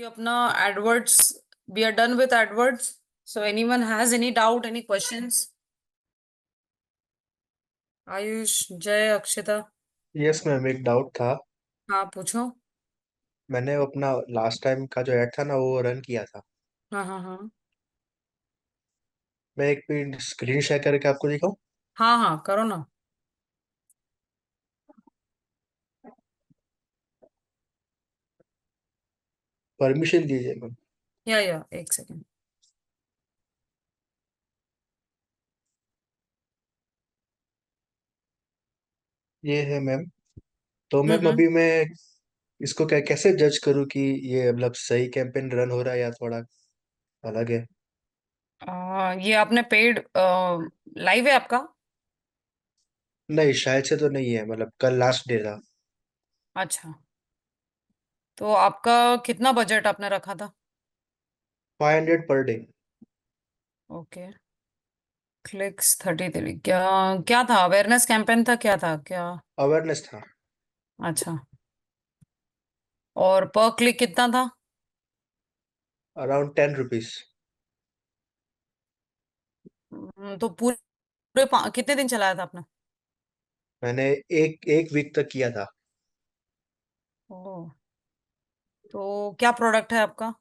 अपना AdWords we are done with AdWords. So anyone has any doubt, any questions? Ayush, Jay, Akshita. Yes ma'am, एक doubt था। हाँ, पूछो. मैंने अपना लास्ट टाइम का जो ऐड था ना वो रन किया था। हाँ हाँ हाँ. मैं एक मिनट स्क्रीन शेयर करके आपको दिखाऊं? हाँ हाँ, करो ना. परमिशन दीजिए मैम। या एक सेकेंड. ये है मैम। तो मैम हम्म. अभी मैं इसको कैसे जज करूँ कि ये मतलब सही कैंपेन रन हो रहा है या थोड़ा अलग है? ये आपने पेड लाइव है आपका? नहीं, शायद से तो नहीं है, मतलब कल लास्ट डे था। अच्छा. तो आपका कितना बजट आपने रखा था? 500 पर डे। ओके. क्लिक्स 33. क्या क्या था? अवेयरनेस कैंपेन था? क्या था क्या? अवेयरनेस था। अच्छा. और पर क्लिक कितना था? Around 10 rupees. तो पूरे कितने दिन चलाया था आपने? मैंने एक एक वीक तक किया था। ओ. तो क्या प्रोडक्ट है आपका?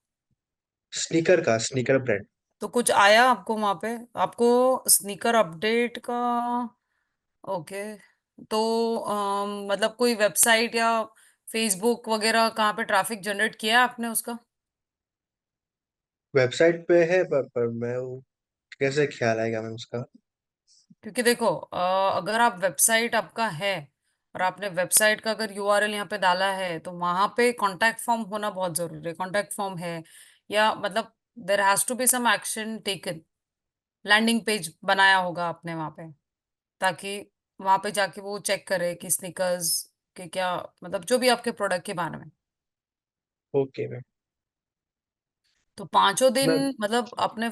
स्नीकर का, स्नीकर ब्रांड। तो कुछ आया आपको वहां पे? आपको स्नीकर अपडेट का? ओके. तो मतलब कोई वेबसाइट या फेसबुक वगैरह कहाँ पे ट्रैफिक जनरेट किया है आपने उसका? वेबसाइट पे है पर मैं वो कैसे ख्याल आएगा मैम उसका? क्योंकि देखो, अगर आप वेबसाइट आपका है और आपने वेबसाइट का अगर यूआरएल यहाँ पे डाला है तो वहां पे कांटेक्ट फॉर्म होना बहुत जरूरी है. कांटेक्ट फॉर्म है या मतलब there has to be some action taken. Landing page बनाया होगा आपने वहां पे, ताकि वहां पे जाके वो चेक करे कि स्नीकर्स के क्या, मतलब जो भी आपके प्रोडक्ट के बारे में. Okay ma'am. तो पांचों दिन मैम मतलब आपने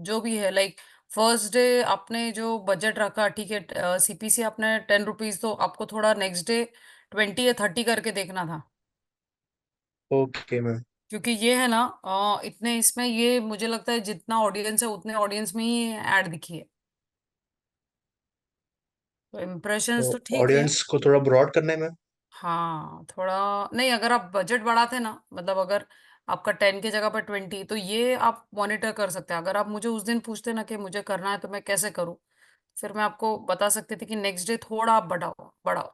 जो भी है लाइक फर्स्ट डे आपने जो बजट रखा, ठीक है, सीपीसी आपने 10 रुपीज, तो आपको थोड़ा नेक्स्ट डे 20 या 30 करके देखना था. Okay ma'am. क्योंकि ये है ना, इतने इसमें ये मुझे लगता है जितना ऑडियंस है उतने ऑडियंस में ही ऐड दिखी है. तो इम्प्रेशंस तो तो ठीक है. ऑडियंस को थोड़ा ब्रॉड करना है मैम। हाँ, थोड़ा. नहीं, अगर आप बजट बढ़ाते ना, मतलब अगर आपका 10 की जगह पर 20, तो ये आप मॉनिटर कर सकते हैं. अगर आप मुझे उस दिन पूछते ना कि मुझे करना है तो मैं कैसे करूँ, फिर मैं आपको बता सकती थी कि नेक्स्ट डे थोड़ा आप बढ़ाओ बढ़ाओ.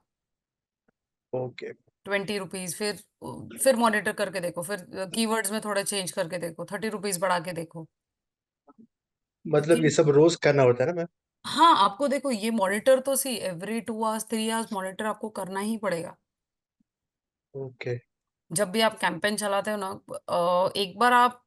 ओके। 20 रुपीज, फिर मॉनिटर करके देखो, फिर कीवर्ड्स में थोड़ा चेंज करके देखो, 30 रुपीज बढ़ा के देखो. मतलब क्योंकि ये सब रोज करना होता है ना मैम? हाँ, आपको देखो ये मॉनिटर तो see every 2 hours 3 hours monitor आपको करना ही पड़ेगा. ओके। जब भी आप कैंपेन चलाते हो ना, एक बार आप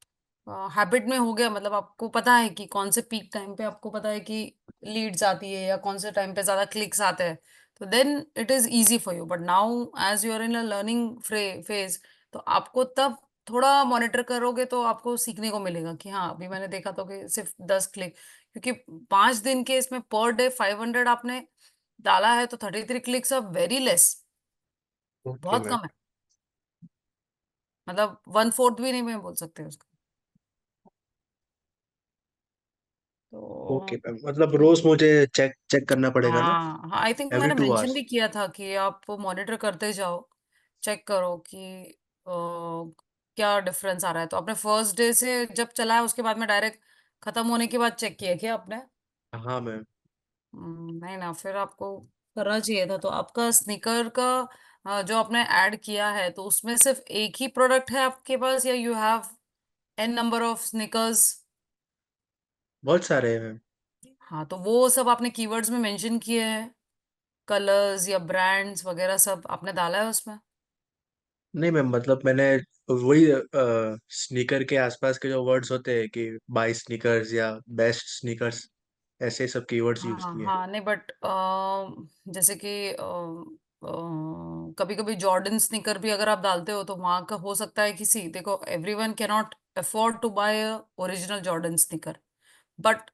हैबिट में हो गया, मतलब आपको पता है कि कौन से पीक टाइम पे आपको पता है कि लीड्स आती है या कौन से टाइम पे ज्यादा क्लिक्स आते हैं. तो then it is easy for you. But now as you are in a learning phase, तो आपको तब थोड़ा मॉनिटर करोगे तो आपको सीखने को मिलेगा कि हाँ, अभी मैंने देखा तो कि सिर्फ 10 क्लिक. क्योंकि 5 दिन के इसमें पर डे 500 आपने डाला है, तो 33 clicks are very less. Okay बहुत मैम। कम है. मतलब 1/4 भी नहीं मैं बोल सकते उसका. ओके तो मैम, मतलब रोज मुझे चेक चेक करना पड़ेगा ना? हाँ हाँ, आई थिंक एवरी मैंने टू मेंशन आवर्स भी किया था कि आप मॉनिटर करते जाओ, चेक करो कि क्या डिफरेंस आ रहा है. तो आपने फर्स्ट डे से जब चलाया उसके बाद में डायरेक्ट खत्म होने के बाद चेक किया क्या आपने? हाँ मैम। नहीं ना, फिर आपको करना चाहिए था. तो आपका स्नीकर का जो आपने ऐड किया है, तो उसमें सिर्फ एक ही प्रोडक्ट है आपके पास या you have an number of sneakers? बहुत सारे हैं मैम। हाँ, तो वो सब आपने कीवर्ड्स में मेंशन किए हैं? कलर्स या ब्रांड्स वगैरह सब आपने डाला है उसमें? नहीं मैम, मतलब मैंने वही स्नीकर के आसपास के जो वर्ड्स होते हैं कि बाय स्नीकर्स या बेस्ट स्नीकर्स, ऐसे सब कीवर्ड्स यूज हाँ किए। हाँ, नहीं बट जैसे कि कभी कभी जॉर्डन स्नीकर भी अगर आप डालते हो तो वहां का हो सकता है किसी, देखो everyone can not afford to buy original Jordan sneaker. But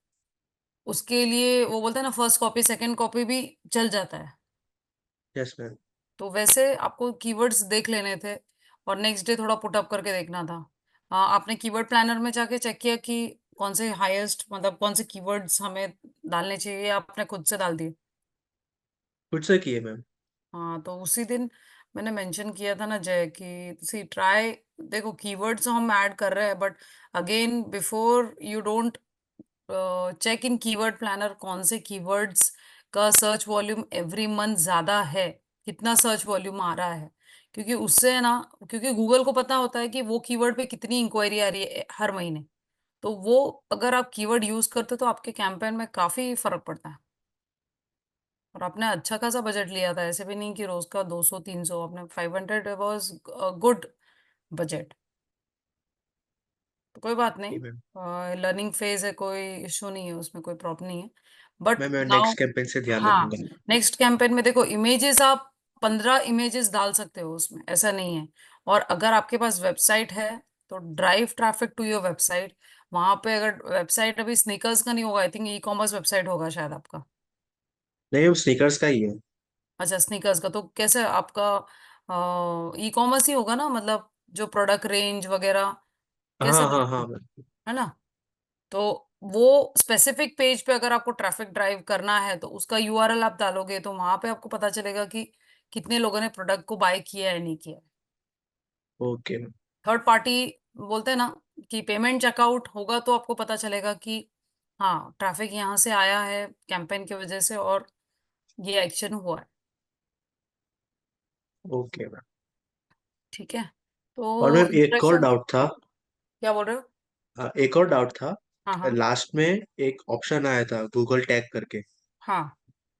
उसके लिए वो बोलते हैं ना, फर्स्ट कॉपी सेकंड कॉपी भी चल जाता है. Yes ma'am. तो वैसे आपको कीवर्ड्स देख लेने थे. और नेक्स्ट डे थोड़ा पुट अप करके देखना था। आपने कीवर्ड प्लानर में जाके चेक किया कि कौन से हाईएस्ट, मतलब कौन से कीवर्ड्स हमें डालने चाहिए, या आपने खुद से डाल दिए? खुद से किए मैम। हाँ, तो उसी दिन मैंने मेंशन किया था ना जय, कि सी ट्राई, देखो कीवर्ड्स हम ऐड कर रहे हैं, but again before you don't check in keyword planner कौन से कीवर्ड्स का सर्च वॉल्यूम एवरी मंथ ज्यादा है, कितना सर्च वॉल्यूम आ रहा है। क्योंकि उससे है ना, क्योंकि गूगल को पता होता है कि वो कीवर्ड पे कितनी इंक्वायरी आ रही है हर महीने। तो वो, अगर आप कीवर्ड यूज करते हो तो आपके कैंपेन में काफी फर्क पड़ता है। और आपने अच्छा खासा बजट लिया था, ऐसे भी नहीं कि रोज का 200 300, आपने 500 वॉज गुड बजट। तो कोई बात जी नहीं, मैम। लर्निंग फेज है, कोई इशू नहीं है, उसमें कोई प्रॉब्लम नहीं है। बट मैं नाउ, नेक्स्ट कैंपेन से ध्यान हाँ, रखूंगा। नेक्स्ट कैंपेन में देखो, इमेजेस आप 15 इमेजेस डाल सकते हो उसमें, ऐसा नहीं है। और अगर आपके पास वेबसाइट है तो drive traffic to your website. वहां पे अगर वेबसाइट अभी स्नीकर्स का नहीं होगा, I think e commerce website होगा शायद आपका। नहीं मैम, स्नीकर्स का ही है। अच्छा, स्नीकर्स का तो कैसे आपका, ई कॉमर्स ही होगा ना, मतलब जो प्रोडक्ट रेंज वगैरह कैसे हाँ हाँ बनाते हाँ हैं, मैम। है ना? तो वो स्पेसिफिक पेज पे अगर आपको ट्रैफिक ड्राइव करना है तो उसका यूआरएल आप डालोगे, तो वहां पे आपको पता चलेगा कि कितने लोगों ने प्रोडक्ट को बाय किया है नहीं किया है। Okay ma'am. थर्ड पार्टी बोलते हैं ना, कि पेमेंट चेकआउट होगा तो आपको पता चलेगा कि हाँ, ट्रैफिक यहाँ से आया है कैंपेन की वजह से, और ये एक्शन हुआ है। Okay ma'am. ठीक है, और तो मैम एक और इंप्रेशन, डाउट था। क्या बोल रहे हो? एक और डाउट था। हाँ हाँ लास्ट में एक ऑप्शन आया था गूगल टैग करके। हाँ।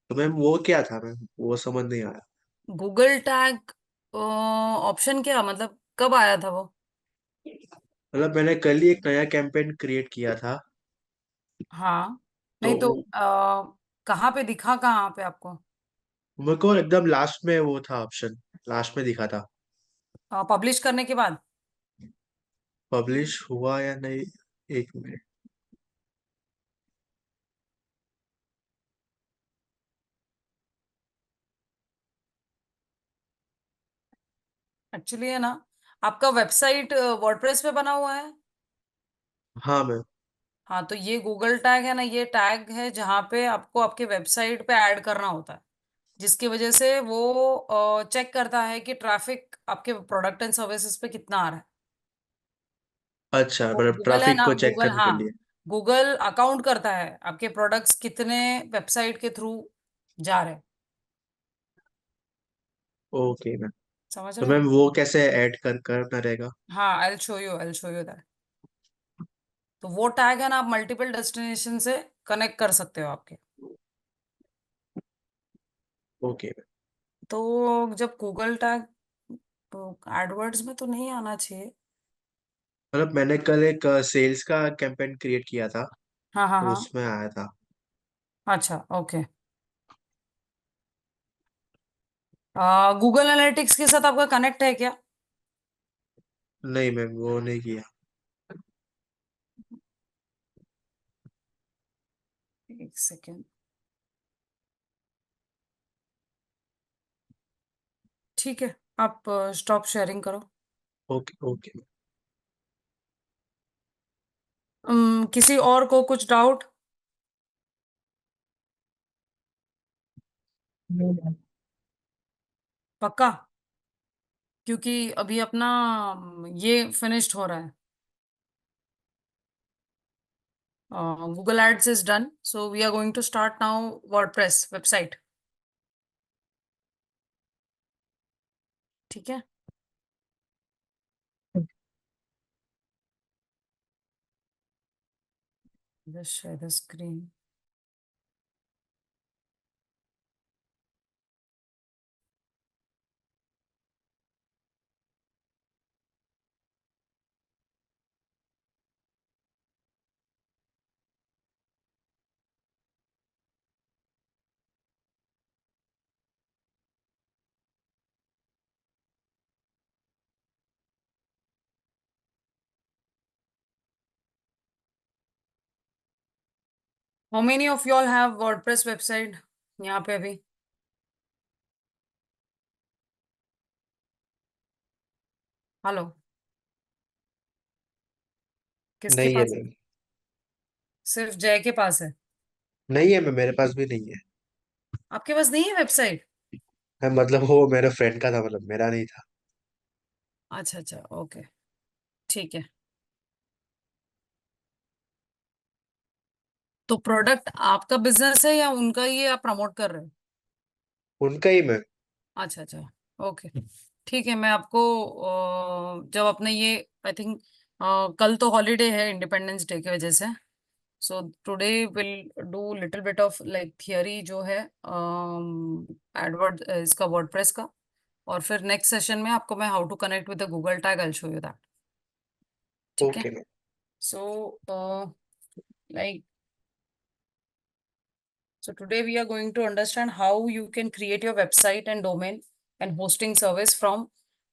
तो मैम वो क्या था मैम, वो समझ नहीं आया। गूगल टैग ऑप्शन क्या, मतलब कब आया था वो? मतलब मैंने कल ही एक नया कैंपेन क्रिएट किया था। हाँ, तो नहीं तो कहाँ पे दिखा, कहाँ पे आपको? मेरे को एकदम लास्ट में वो था ऑप्शन, लास्ट में दिखा था। पब्लिश करने के बाद? पब्लिश हुआ या नहीं, एक मिनट। एक्चुअली है ना, आपका वेबसाइट वर्डप्रेस पे बना हुआ है। हाँ मैम। हाँ, तो ये गूगल टैग है ना, ये टैग है जहाँ पे आपको आपके वेबसाइट पे ऐड करना होता है, जिसकी वजह से वो चेक करता है कि ट्रैफिक आपके प्रोडक्ट एंड सर्विसेज पे कितना आ रहा है। अच्छा, तो मतलब गूगल है ट्रैफिक ना, को चेक गूगल, करने के हाँ, लिए। गूगल अकाउंट करता है आपके प्रोडक्ट्स कितने वेबसाइट के थ्रू जा रहे हैं। Okay ma'am. समझ तो रहे हो? मैम वो कैसे ऐड करना रहेगा। हाँ, आई विल शो यू दैट। तो वो टैग है ना, आप मल्टीपल डेस्टिनेशन से कनेक्ट कर सकते हो आपके। Okay ma'am. तो जब गूगल टैग एडवर्ड्स में तो नहीं आना चाहिए। मतलब मैंने कल एक सेल्स का कैंपेन क्रिएट किया था। हाँ हाँ तो हाँ। उसमें आया था। अच्छा, ओके। गूगल एनालिटिक्स के साथ आपका कनेक्ट है क्या? नहीं मैम, वो नहीं किया। एक सेकेंड। ठीक है, आप स्टॉप शेयरिंग करो। Okay okay. किसी और को कुछ डाउट? पक्का? क्योंकि अभी अपना ये फिनिश्ड हो रहा है, Google ads is done, so we are going to start now WordPress website. ठीक है, just share the screen. How many of you all have WordPress website यहाँ पे अभी? हेलो। किसके नहीं है पास है? मैम। सिर्फ जय के पास है? नहीं है मैम, मेरे पास भी नहीं है। आपके पास नहीं है वेबसाइट? मैम मतलब वो मेरे फ्रेंड का था, मतलब मेरा नहीं था। अच्छा अच्छा, ओके, ठीक है। तो प्रोडक्ट आपका बिजनेस है या उनका ही है, आप प्रमोट कर रहे हो? उनका ही मैम। अच्छा अच्छा, ओके, ठीक है। मैं आपको जब अपने ये, आई थिंक कल तो हॉलीडे है इंडिपेंडेंस डे की वजह से, so today will do little bit of like theory जो है एडवर्ड इसका वर्डप्रेस का, और फिर नेक्स्ट सेशन में आपको मैं how to connect with the Google tag I show you that. ठीक है। Okay ma'am. So like, so today we are going to understand how you can create your website and domain and hosting service from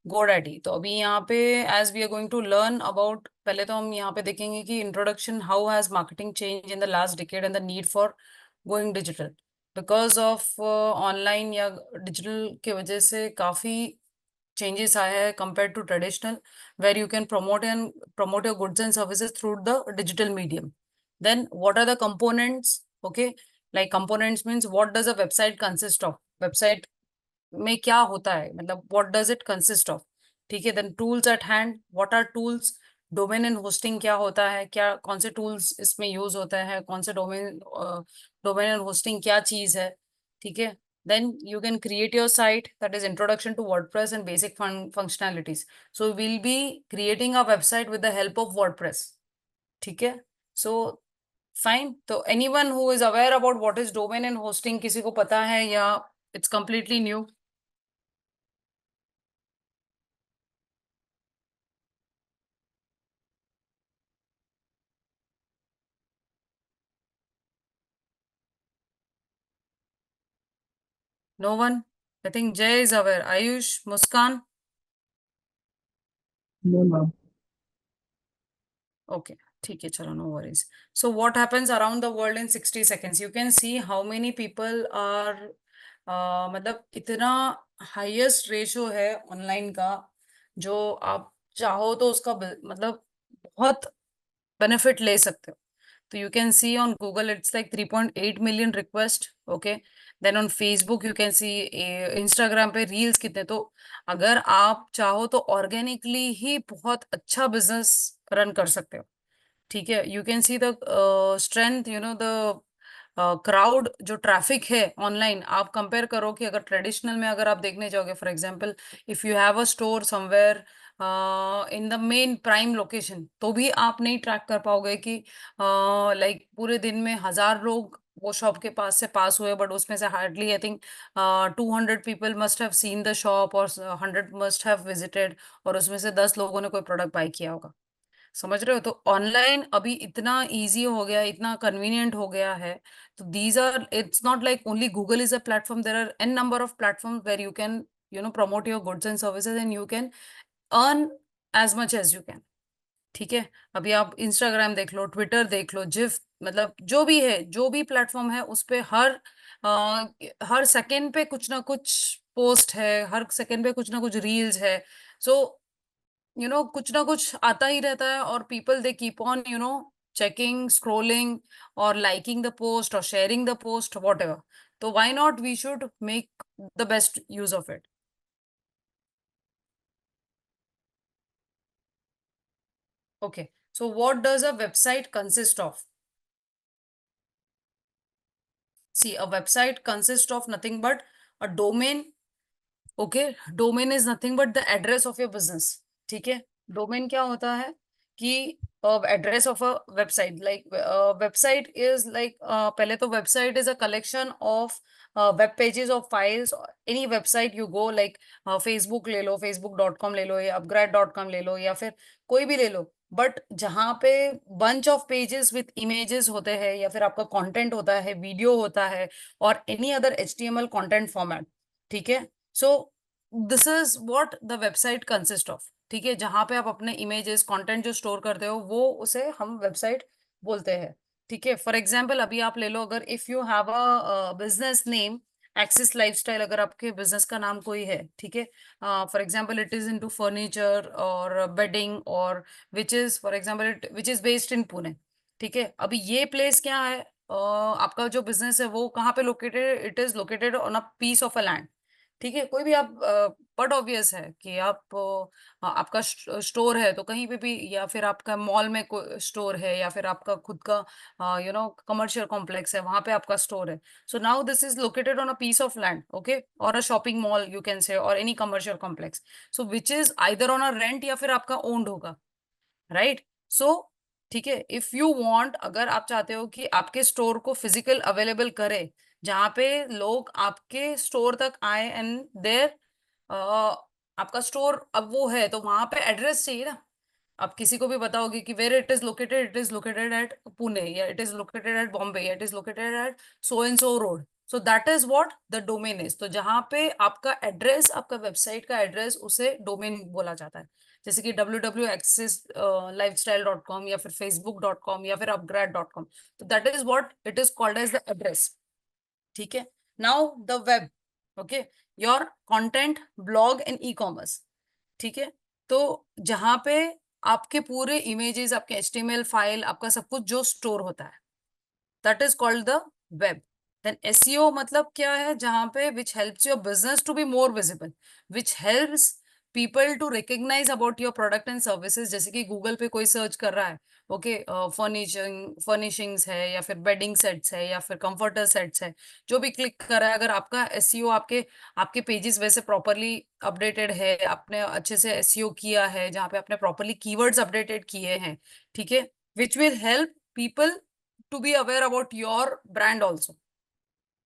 GoDaddy। तो अभी यहाँ पे as we are going to learn about, पहले तो हम यहाँ पे देखेंगे कि introduction, how has marketing changed in the last decade and the need for going digital because of online या digital के वजह से काफी changes आया है compared to traditional, where you can promote your goods and services through the digital medium. Then what are the components? Okay, like components means what does a website consist of, website में क्या होता है, मतलब what does it consist of। ठीक है। Then tools at hand, what are tools। Domain and hosting क्या होता है, क्या कौन से टूल्स इसमें यूज होता है, कौन से डोमेन, डोमेन एंड होस्टिंग क्या चीज है। ठीक है। then you can create your site, that is introduction to WordPress and basic functionalities। so we'll be creating a website with the help of WordPress। ठीक है। so fine. तो anyone who is aware about what is domain and hosting, किसी को पता है या it's completely new? No one? I think Jay is aware, Ayush, Muskan. No ma'am. Okay, ठीक है, चलो, no worries. So what happens around the world in 60 seconds, you can see how many people are, मतलब इतना हाईएस्ट रेशो है online का, जो आप चाहो तो उसका मतलब बहुत बेनिफिट ले सकते हो। तो you can see on Google it's like 3.8 million request, okay। then on Facebook you can see, Instagram पे रील्स कितने। तो अगर आप चाहो तो ऑर्गेनिकली ही बहुत अच्छा बिजनेस रन कर सकते हो। ठीक है। You can see the strength, you know the crowd, जो ट्रैफिक है ऑनलाइन, आप कंपेयर करो कि अगर ट्रेडिशनल में अगर आप देखने जाओगे, for example if you have a store somewhere in the main prime location, तो भी आप नहीं ट्रैक कर पाओगे कि लाइक पूरे दिन में 1,000 लोग वो शॉप के पास से पास हुए, बट उसमें से hardly I think 200 people must have seen the shop और 100 मस्ट हैव विजिटेड, और उसमें से 10 लोगों ने कोई प्रोडक्ट बाय किया होगा। समझ रहे हो? तो ऑनलाइन अभी इतना इजी हो गया, इतना कन्वीनियंट हो गया है। तो these are, it's not like only Google is a platform, there are an number of platform where you can promote your goods and services and you can earn as much as you can. ठीक है। अभी आप Instagram देख लो, Twitter देख लो, GIF, मतलब जो भी है, जो भी प्लेटफॉर्म है, उस पे हर सेकंड पे कुछ ना कुछ पोस्ट है, हर सेकंड पे कुछ ना कुछ रील्स है। सो कुछ ना कुछ आता ही रहता है, और people they keep on checking, scrolling, और लाइकिंग द पोस्ट और sharing the post, whatever. तो why not we should make the best use of it. Okay, so what does a website consist of? See, a website consist of nothing but a domain. Okay, domain is nothing but the address of your business. ठीक है। Domain क्या होता है कि address of a website, like website is like, पहले तो website is a collection of web pages of files. Any website you go, like Facebook ले लो, facebook.com ले लो, या upgrad.com ले लो, या फिर कोई भी ले लो, बट जहाँ पे bunch of pages with images होते हैं, या फिर आपका कंटेंट होता है, वीडियो होता है, और any other HTML content format. ठीक है। So this is what the website consist of. ठीक है। जहां पे आप अपने इमेजेस, कंटेंट जो स्टोर करते हो, वो उसे हम वेबसाइट बोलते हैं। ठीक है। फॉर एग्जाम्पल अभी आप ले लो, अगर if you have a business name axis lifestyle अगर आपके बिजनेस का नाम कोई है, ठीक है, for example it is into furniture और बेडिंग, और which is for example which is based in Pune, ठीक है। अभी ये प्लेस क्या है, आपका जो बिजनेस है वो कहाँ पे located, it is located on a piece of a land, ठीक है। कोई भी आप, बट ऑब्वियस है कि आप, आपका स्टोर है तो कहीं पे भी, या फिर आपका मॉल में कोई स्टोर है, या फिर आपका खुद का कमर्शियल कॉम्प्लेक्स है, वहां पे आपका स्टोर है। So now this is located on a piece of land, okay, or a shopping mall you can say, or any commercial complex. So which is either on a rent या फिर आपका owned होगा, right? So ठीक है, if you want, अगर आप चाहते हो कि आपके स्टोर को फिजिकल अवेलेबल करे, जहाँ पे लोग आपके स्टोर तक आए, एंड देयर, आपका स्टोर अब वो है तो वहां पे एड्रेस चाहिए ना। आप किसी को भी बताओगे कि where it is located at Pune, या it is located at Bombay, या it is located at so and so road, so that is what the domain is. तो जहाँ पे आपका एड्रेस, आपका वेबसाइट का एड्रेस, उसे डोमेन बोला जाता है। जैसे कि www.accesslifestyle.com या फिर facebook.com या फिर upgrad.com, तो that is what it is called as the address, ठीक है। Now the web, okay, your content, blog and e commerce, ठीक है। तो जहां पे आपके पूरे इमेजेस, आपके एचटीएमएल फाइल, आपका सब कुछ जो स्टोर होता है, that is called the web. Then SEO मतलब क्या है, जहां पे which helps your business to be more visible, which helps people to recognise about your product and services. जैसे कि गूगल पे कोई सर्च कर रहा है, ओके, फर्निशिंग्स है, या फिर बेडिंग सेट्स है, या फिर कंफर्टर सेट्स है, जो भी क्लिक कर रहा है, अगर आपका एसईओ, आपके आपके पेजेस वैसे प्रॉपरली अपडेटेड है, आपने अच्छे से एसईओ किया है, जहाँ पे आपने प्रॉपरली कीवर्ड्स अपडेटेड किए हैं, ठीक है, which will help people to be aware about your brand also.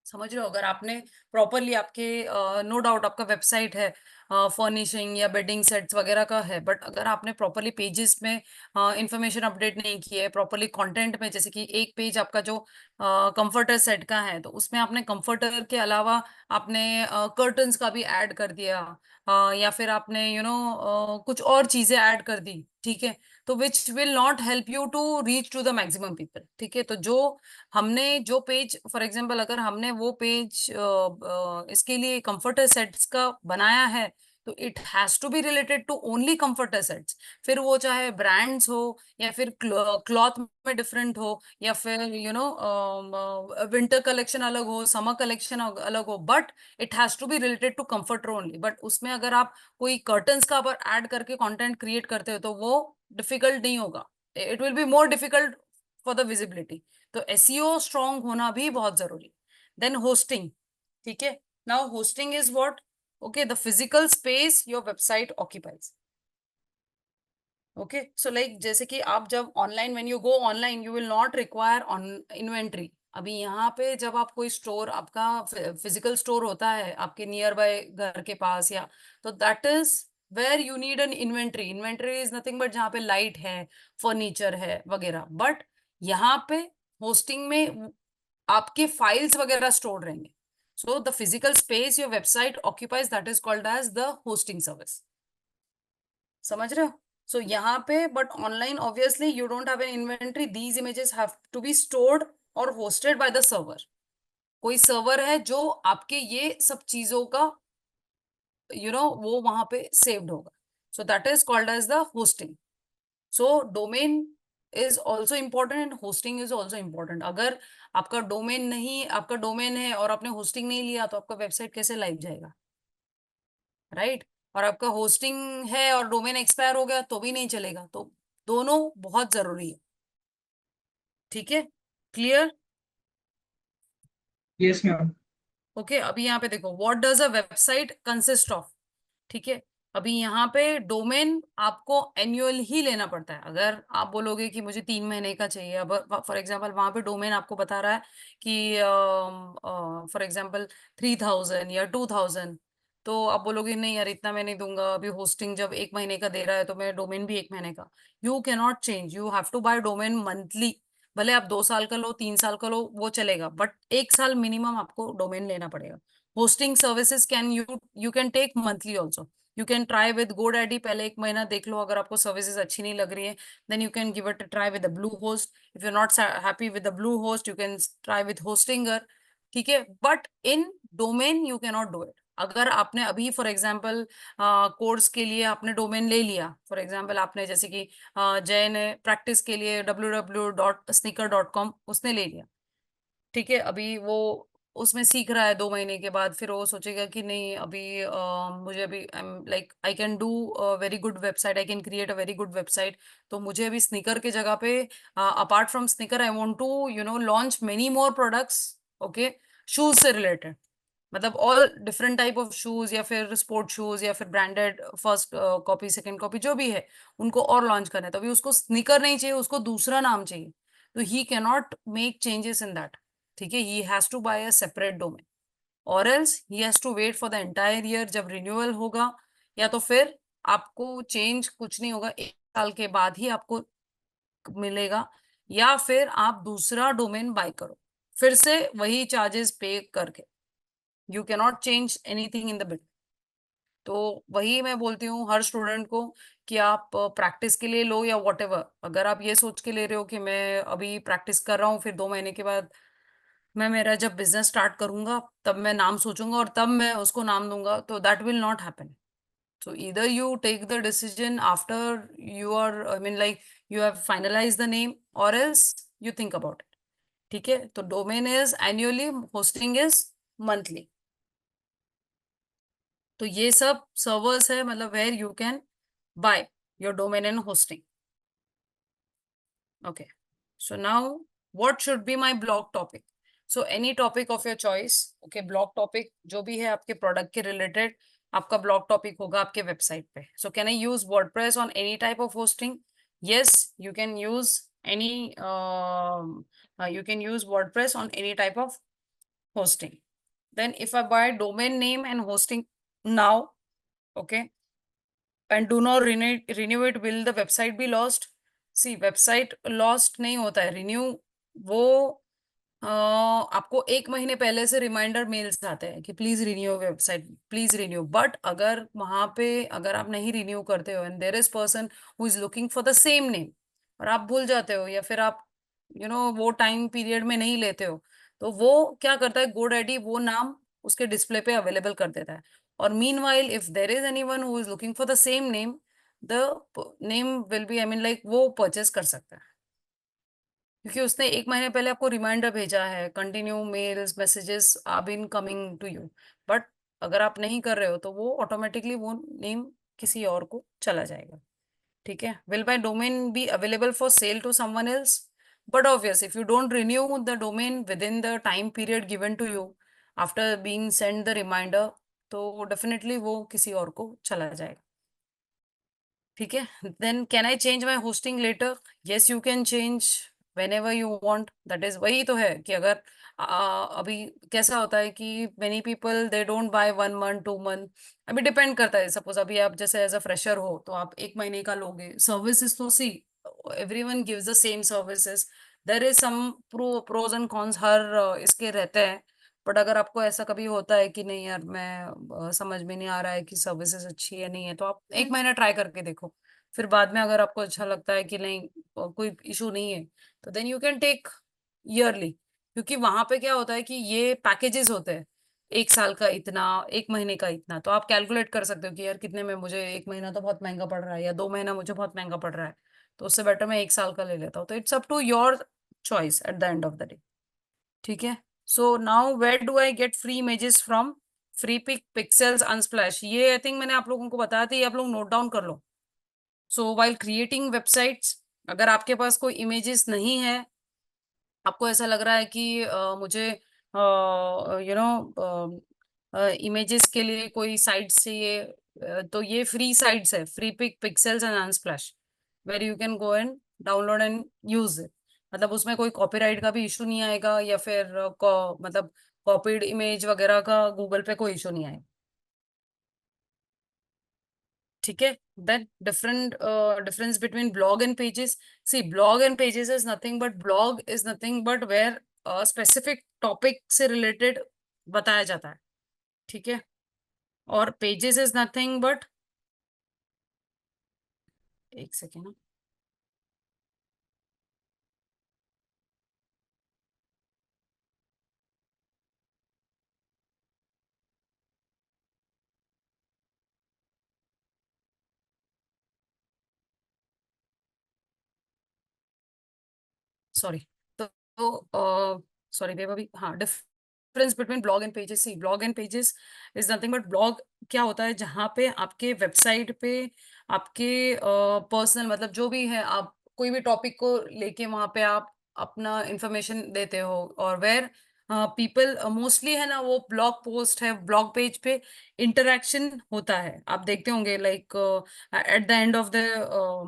समझ रहे हो, अगर आपने प्रॉपरली, आपके नो डाउट आपका वेबसाइट है, फर्निशिंग या बेडिंग सेट्स वगैरह का है, बट अगर आपने प्रॉपरली पेजेस में इंफॉर्मेशन अपडेट नहीं की है, प्रॉपरली कंटेंट में, जैसे कि एक पेज आपका जो कंफर्टर सेट का है, तो उसमें आपने कंफर्टर के अलावा आपने कर्टन्स का भी ऐड कर दिया, या फिर आपने कुछ और चीजें ऐड कर दी, ठीक है, तो which will not help you to reach to the maximum people, ठीक है। तो जो हमने जो पेज, फॉर एग्जांपल अगर हमने वो पेज इसके लिए कंफर्टर सेट्स का बनाया है, तो it has to be related to only comforter sets. फिर वो चाहे ब्रांड्स हो, या फिर क्लॉथ में डिफरेंट हो, या फिर विंटर कलेक्शन अलग हो, समर कलेक्शन अलग हो, but it has to be related to comforter only. But उसमें अगर आप कोई कर्टन्स का अगर ऐड करके कंटेंट क्रिएट करते हो, तो वो डिफिकल्ट नहीं होगा, it will be more difficult for the visibility. तो एसईओ स्ट्रांग होना भी बहुत जरूरी। देन होस्टिंग, ठीक है। Now hosting is what, okay, the physical space your website occupies, okay. So like जैसे कि आप जब online, when you go online, you will not require on inventory. अभी यहाँ पे जब आप कोई स्टोर, आपका फिजिकल स्टोर होता है आपके नियर बाय घर के पास, या तो that is where you need an inventory. Inventory is nothing but जहाँ पे लाइट है, फर्नीचर है वगैरह, बट यहाँ पे होस्टिंग में आपके फाइल्स वगैरह स्टोर रहेंगे। So the physical space your website occupies, that is called as the hosting service. समझ रहे हो? सो यहाँ पे, but online obviously you don't have an inventory, these images have to be stored और hosted by the server. कोई server है जो आपके ये सब चीजों का वो वहां पे सेव्ड होगा। So that is called as the hosting. So domain is also important and hosting is also important. अगर आपका डोमेन नहीं, आपका डोमेन है और आपने होस्टिंग नहीं लिया, तो आपका वेबसाइट कैसे लाइव जाएगा, राइट? और आपका होस्टिंग है और डोमेन एक्सपायर हो गया तो भी नहीं चलेगा। तो दोनों बहुत जरूरी है, ठीक है, क्लियर? Yes ma'am. ओके, अभी यहाँ पे देखो, what does a website consist of, ठीक है। अभी यहाँ पे डोमेन आपको एनुअल ही लेना पड़ता है। अगर आप बोलोगे कि मुझे 3 महीने का चाहिए, अब फॉर एग्जाम्पल वहां पे डोमेन आपको बता रहा है कि फॉर एग्जाम्पल 3,000 या 2,000, तो आप बोलोगे नहीं यार, इतना मैं नहीं दूंगा। अभी होस्टिंग जब 1 महीने का दे रहा है, तो मैं डोमेन भी 1 महीने का। You can not change, you have to buy domain monthly. भले आप 2 साल का लो, 3 साल का लो, वो चलेगा, बट 1 साल मिनिमम आपको डोमेन लेना पड़ेगा। Hosting services can you can take monthly also. You can try with GoDaddy, पहले 1 महीना देख लो, अगर आपको सर्विसेज अच्छी नहीं लग रही है, then you can give it try with Bluehost. If you not happy with the Bluehost, you can try with Hostinger. ठीक है, but in domain you can not do it. अगर आपने अभी फॉर एग्जांपल कोर्स के लिए आपने domain ले लिया, फॉर एग्जांपल आपने जैसे कि जय ने प्रैक्टिस के लिए www.sneaker.com उसने ले लिया, ठीक है, अभी वो उसमें सीख रहा है 2 महीने के बाद, फिर वो सोचेगा कि नहीं अभी मुझे अभी like I can do very good website, I can create a very good website. तो मुझे अभी स्नीकर की जगह पे apart from sneaker I want to launch many more products. Okay, shoes से रिलेटेड, मतलब all different type of shoes, या फिर स्पोर्ट शूज, या फिर branded first copy second copy जो भी है, उनको और लॉन्च करना है। तो अभी उसको स्नीकर नहीं चाहिए, उसको दूसरा नाम चाहिए। तो he can not make changes in that. ठीक है, he has to buy a separate domain, और else he has to wait for the entire year जब रिन्यूअल होगा, या तो फिर आपको चेंज कुछ नहीं होगा, 1 साल के बाद ही आपको मिलेगा, या फिर आप दूसरा डोमेन बाय करो फिर से वही चार्जेस पे करके। You cannot change anything in the bit. तो वही मैं बोलती हूँ हर स्टूडेंट को कि आप प्रैक्टिस के लिए लो या वॉट एवर, अगर आप ये सोच के ले रहे हो कि मैं अभी प्रैक्टिस कर रहा हूँ, फिर 2 महीने के बाद मैं मेरा जब बिजनेस स्टार्ट करूंगा तब मैं नाम सोचूंगा और तब मैं उसको नाम दूंगा, तो that will not happen. So either you take the decision after you are, I mean like you have finalise the name, और else you think about it. ठीक है, तो domain is annually, hosting is monthly. तो ये सब servers है, मतलब where you can buy your domain and hosting. Okay. So now, what should be my blog topic? So any topic of your choice. Okay, blog topic जो भी है आपके product के रिलेटेड, आपका blog topic होगा आपके वेबसाइट पे. So can I use WordPress on any type of hosting? Yes, you can use any. You can use WordPress on any type of hosting. Then if I buy domain name and hosting now, okay, and do not renew it, will the website be lost? See, website lost नहीं होता है, renew वो आपको 1 महीने पहले से reminder mails आते हैं कि please renew website, please renew. But अगर वहां पे अगर आप नहीं रिन्यू करते हो and there is person who is looking for the same name, और आप भूल जाते हो, या फिर आप वो टाइम पीरियड में नहीं लेते हो, तो वो क्या करता है, GoDaddy वो नाम उसके डिस्प्ले पे अवेलेबल कर देता है। और mean while if there is any one who is looking for the same name, the name will be, I mean like वो परचेस कर सकता है, क्योंकि उसने 1 महीने पहले आपको रिमाइंडर भेजा है, continue mails messages are been coming to you. But अगर आप नहीं कर रहे हो तो वो ऑटोमेटिकली वो नेम किसी और को चला जाएगा। ठीक है, will my domain be available for sale to someone else? But obvious if you don't renew the domain within the time period given to you after being send the reminder, तो definitely वो किसी और को चला जाएगा। ठीक है, then can I change my hosting later? Yes, you can change whenever you want. That is वही तो है कि अगर अभी कैसा होता है कि many people they don't buy 1 month 2 month, अभी डिपेंड करता है। सपोज अभी आप जैसे एज अ फ्रेशर हो तो आप 1 महीने का लोगे सर्विसेज, तो see everyone gives the same services, there is some pros and cons हर इसके रहते हैं। बट अगर आपको ऐसा कभी होता है कि नहीं यार मैं समझ में नहीं आ रहा है कि सर्विसेज अच्छी है नहीं है, तो आप 1 महीना ट्राई करके देखो। फिर बाद में अगर आपको अच्छा लगता है कि नहीं कोई इशू नहीं है, तो then you can take early. क्योंकि वहां पे क्या होता है कि ये पैकेजेस होते हैं, 1 साल का इतना, 1 महीने का इतना, तो आप कैलकुलेट कर सकते हो कि यार कितने में मुझे 1 महीना तो बहुत महंगा पड़ रहा है, या 2 महीना मुझे बहुत महंगा पड़ रहा है, तो उससे बेटर मैं 1 साल का ले लेता हूँ। तो it's up to your choice at the end of the day. ठीक है, so now where do I get free images from? Freepik Pexels Unsplash, ये आई थिंक मैंने आप लोगों को बताया था, ये आप लोग नोट डाउन कर लो। सो वाइल क्रिएटिंग वेबसाइट्स, अगर आपके पास कोई इमेजेस नहीं है, आपको ऐसा लग रहा है कि मुझे इमेजेस के लिए कोई साइट चाहिए, तो ये फ्री साइट्स है, Freepik Pexels and Unsplash, where you can go and download and use it. मतलब उसमें कोई कॉपीराइट का भी इशू नहीं आएगा, या फिर मतलब कॉपीड इमेज वगैरह का गूगल पे कोई इशू नहीं आएगा। ठीक है, that different difference between blog and pages. See, blog and pages is nothing but, blog is nothing but where specific topic से रिलेटेड बताया जाता है। ठीक है, और पेजेस इज नथिंग बट, एक सेकेंड, सॉरी। तो सॉरी बेब, अभी हाँ, difference between blog and pages. See, blog and pages is nothing but, blog क्या होता है, जहाँ पे आपके वेबसाइट पे आपके पर्सनल मतलब जो भी है, आप कोई भी टॉपिक को लेके वहां पे आप अपना इंफॉर्मेशन देते हो, और वेर पीपल मोस्टली है ना, वो ब्लॉग पोस्ट है, ब्लॉग पेज पे इंटरेक्शन होता है। आप देखते होंगे like at the end of the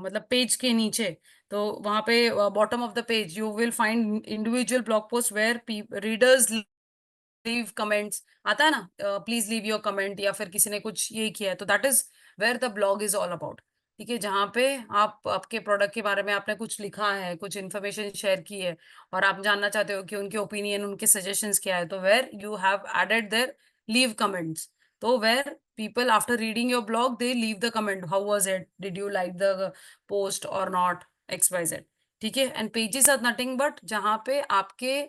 मतलब पेज के नीचे, तो वहां पे bottom of the page you will find individual blog post where readers leave comments, आता है ना, प्लीज लीव योर कमेंट, या फिर किसी ने कुछ ये किया है, तो that is where the blog is all about. ठीक है, जहाँ पे आप आपके प्रोडक्ट के बारे में आपने कुछ लिखा है, कुछ इन्फॉर्मेशन शेयर की है, और आप जानना चाहते हो कि उनके ओपिनियन, उनके सजेशंस क्या है, तो where you have added there leave comments. तो where people after reading your blog, they leave the comment, how was it, did you like the post or not, xyz। ठीक है, and pages are nothing but जहाँ पे आपके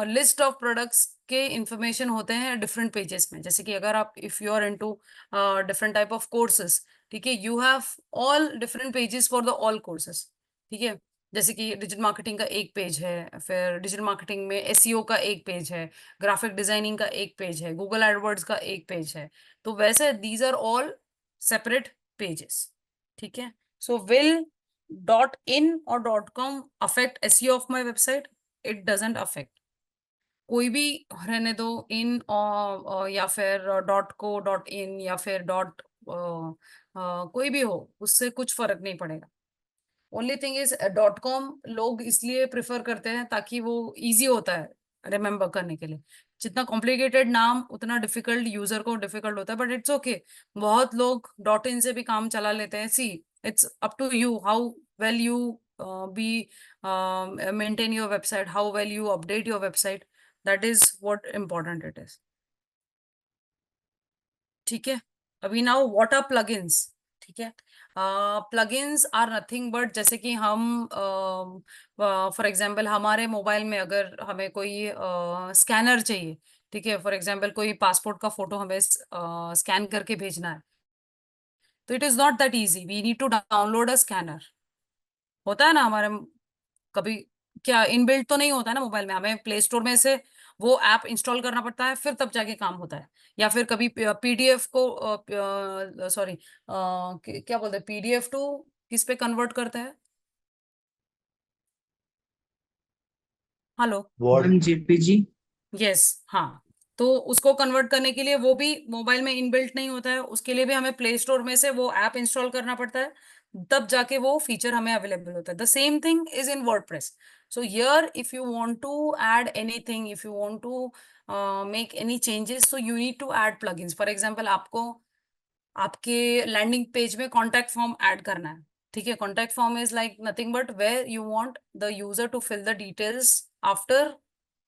list of products के information होते हैं different pages में। जैसे कि अगर आप, if you are into different type of courses, ठीक है, you have all different pages for the all courses. ठीक है, जैसे कि डिजिटल मार्केटिंग का एक पेज है, फिर डिजिटल मार्केटिंग में एसईओ का एक पेज है, ग्राफिक डिजाइनिंग का एक पेज है, गूगल एडवर्ड्स का एक पेज है। तो वैसे these are all separate pages. ठीक है, सो विल डॉट इन और dot com affect SEO of my website? It doesn't affect. कोई भी रहने दो, इन और या फिर डॉट को डॉट इन या फिर डॉट कोई भी हो, उससे कुछ फर्क नहीं पड़ेगा। Only thing is dot com लोग इसलिए प्रेफर करते हैं ताकि वो इजी होता है रिमेम्बर करने के लिए। जितना कॉम्प्लिकेटेड नाम उतना डिफिकल्ट, यूजर को डिफिकल्ट होता है, बट इट्स ओके। बहुत लोग डॉट इन से भी काम चला लेते हैं। See, it's up to you how well you be maintain your website, how well you update your website, that is what important it is. ठीक है, अभी नाउ व्हाट आर प्लगइन्स? ठीक है, प्लगइन्स आर नथिंग बट, जैसे कि हम for example हमारे mobile में अगर हमें कोई स्कैनर चाहिए, ठीक है, फॉर एग्जांपल कोई पासपोर्ट का फोटो हमें स्कैन करके भेजना है, तो it is not that easy, we need to download a scanner. होता है ना हमारे, कभी क्या इनबिल्ट तो नहीं होता है ना मोबाइल में, हमें प्ले स्टोर में से वो ऐप इंस्टॉल करना पड़ता है, फिर तब जाके काम होता है। या फिर कभी पीडीएफ को, सॉरी, क्या बोलते हैं, पीडीएफ टू किस पे कन्वर्ट करते हैं? हेलो? वर्ड। जेपीजी। यस, हाँ। तो उसको कन्वर्ट करने के लिए वो भी मोबाइल में इनबिल्ट नहीं होता है, उसके लिए भी हमें प्ले स्टोर में से वो ऐप इंस्टॉल करना पड़ता है, तब जाके वो फीचर हमें अवेलेबल होता है। The same thing is in WordPress. So here if you want to add anything, if you want to make any changes, so you need to add plugins. For example, आपको आपके landing page में contact form add करना है। ठीक है, contact form is like nothing but where you want the user to fill the details after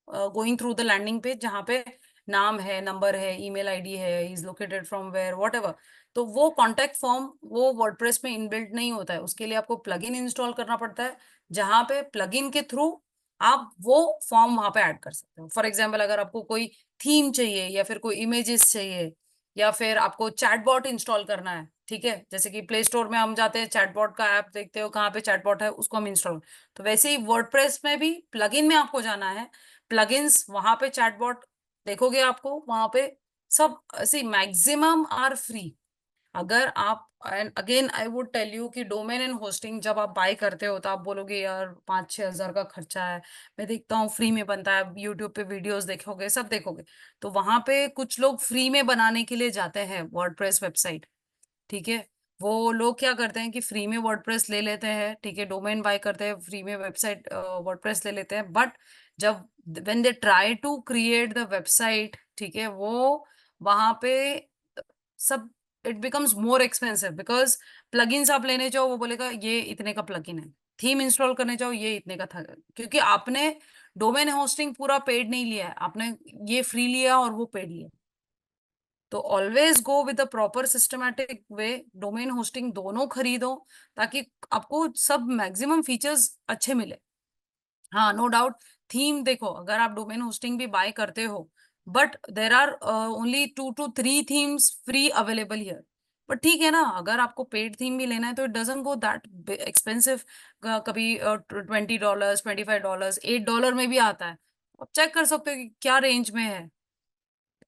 going through the landing page, जहाँ पे नाम है, नंबर है, ईमेल आईडी है, is located from where, whatever. तो वो कॉन्टैक्ट फॉर्म वो WordPress में इनबिल्ट नहीं होता है, उसके लिए आपको प्लगइन इंस्टॉल करना पड़ता है, जहाँ पे प्लगइन के थ्रू आप वो फॉर्म वहां पे ऐड कर सकते हो। फॉर एग्जाम्पल, अगर आपको कोई थीम चाहिए, या फिर कोई इमेजेस चाहिए, या फिर आपको चैटबॉट इंस्टॉल करना है, ठीक है, जैसे कि प्ले स्टोर में हम जाते हैं, चैटबॉट का ऐप देखते हो कहाँ पे चैटबॉट है, उसको हम इंस्टॉल, तो वैसे ही वर्डप्रेस में भी प्लगइन में आपको जाना है, प्लगइन्स वहां पे चैटबॉट देखोगे, आपको वहां पे सब सी मैक्सिमम आर फ्री। अगर आप, and again I would tell you कि डोमेन एंड होस्टिंग जब आप बाय करते हो तो आप बोलोगे यार 5-6 हज़ार का खर्चा है, मैं देखता हूँ फ्री में बनता है, यूट्यूब पे वीडियोस देखोगे, सब देखोगे, तो वहां पे कुछ लोग फ्री में बनाने के लिए जाते हैं वर्डप्रेस वेबसाइट। ठीक है, वो लोग क्या करते हैं कि फ्री में वर्डप्रेस ले लेते हैं, ठीक है, डोमेन बाय करते हैं, फ्री में वेबसाइट वर्डप्रेस ले लेते हैं, बट जब when they try to create the website, ठीक है, वो वहां पे सब it becomes more expensive, because plugins आप लेने जाओ वो बोलेगा ये इतने का प्लगइन है, थीम इंस्टॉल करने जाओ ये इतने का था, क्योंकि आपने डोमेन होस्टिंग पूरा पेड नहीं लिया है, आपने ये फ्री लिया और वो पेड लिया। तो always go with the proper systematic way, domain hosting दोनों खरीदो, ताकि आपको सब मैक्सिमम फीचर्स अच्छे मिले। हाँ, नो डाउट, थीम देखो, अगर आप डोमेन होस्टिंग भी बाय करते हो, but there are only 2 to 3 themes free available here. But ठीक है ना, अगर आपको पेड थीम भी लेना है तो it doesn't go that expensive. कभी $20, $25, $8 में भी आता है। आप चेक कर सकते हो कि क्या रेंज में है।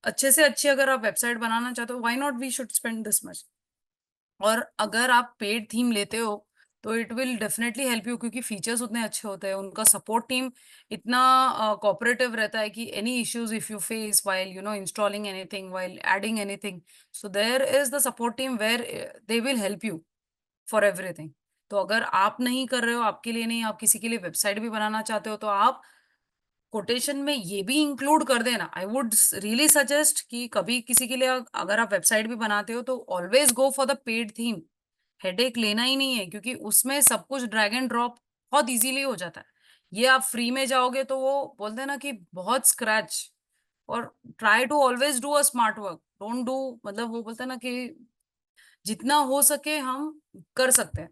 अच्छे से अच्छी अगर आप वेबसाइट बनाना चाहते हो, why not we should spend this much. और अगर आप पेड थीम लेते हो तो it will definitely help you, क्योंकि फीचर्स उतने अच्छे होते हैं, उनका सपोर्ट टीम इतना कोऑपरेटिव रहता है कि any issues if you face while installing anything, while adding anything, so there is the support team where they will help you for everything. तो अगर आप नहीं कर रहे हो, आपके लिए नहीं, आप किसी के लिए वेबसाइट भी बनाना चाहते हो, तो आप कोटेशन में ये भी इंक्लूड कर देना। आई वुड रियली सजेस्ट कि कभी किसी के लिए अगर आप वेबसाइट भी बनाते हो तो always go for the paid theme. Headache लेना ही नहीं है, क्योंकि उसमें सब कुछ ड्रैग एंड ड्रॉप बहुत इजीली हो जाता है। ये आप फ्री में जाओगे तो वो बोलते हैं ना कि बहुत स्क्रैच। और try to always do a smart work, don't do, मतलब वो बोलते हैं ना कि जितना हो सके हम कर सकते हैं।